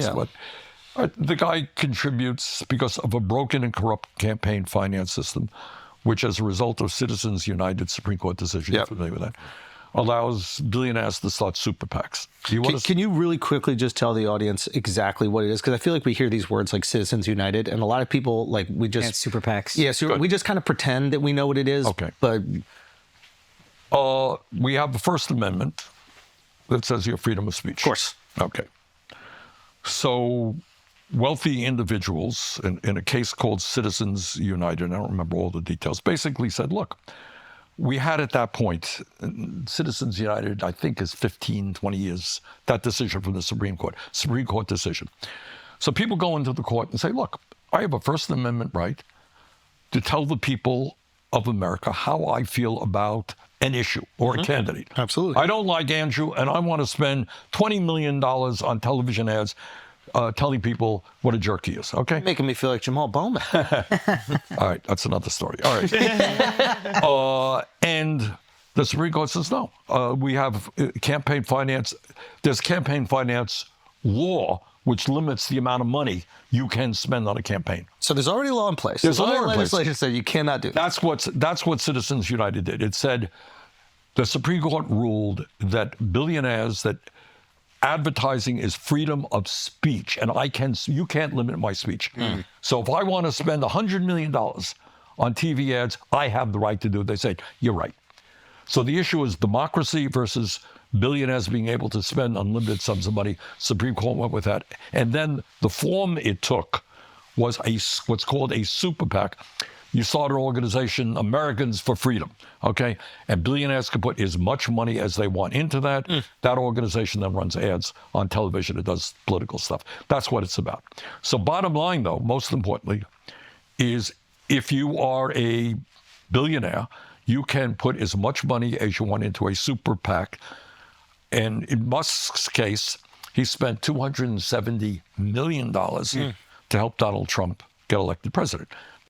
Musk, but the guy contributes because of a broken and corrupt campaign finance system, which, as a result of Citizens United Supreme Court decision, you're familiar with that, allows billionaires to start super PACs. Can you really quickly just tell the audience exactly what it is? Because I feel like we hear these words like Citizens United, and a lot of people, like, we just... And super PACs. Yeah, so we just kind of pretend that we know what it is. Okay. But... we have the First Amendment that says you have freedom of speech. Of course. Okay. So wealthy individuals, in a case called Citizens United, I don't remember all the details, basically said, look, we had at that point, Citizens United, I think, is 15, 20 years, that decision from the Supreme Court decision. So people go into the court and say, look, I have a First Amendment right to tell the people of America how I feel about an issue or a candidate. Absolutely. I don't like Andrew, and I want to spend $20 million on television ads telling people what a jerk he is, okay? Making me feel like Jamal Bowman. All right, that's another story. All right. And the Supreme Court says, no, we have campaign finance. There's campaign finance law, which limits the amount of money you can spend on a campaign. So there's already a law in place. There's a law in place. Legislation said you cannot do that. That's what Citizens United did. It said the Supreme Court ruled that billionaires, that advertising is freedom of speech, and you can't limit my speech. So if I want to spend $100 million on TV ads, I have the right to do it. They say, you're right. So the issue is democracy versus billionaires being able to spend unlimited sums of money. Supreme Court went with that. And then the form it took was what's called a super PAC. You start an organization, Americans for Freedom, okay? And billionaires can put as much money as they want into that. That organization then runs ads on television. It does political stuff. That's what it's about. So bottom line, though, most importantly, is if you are a billionaire, you can put as much money as you want into a super PAC. And in Musk's case, he spent $270 million to help Donald Trump get elected president.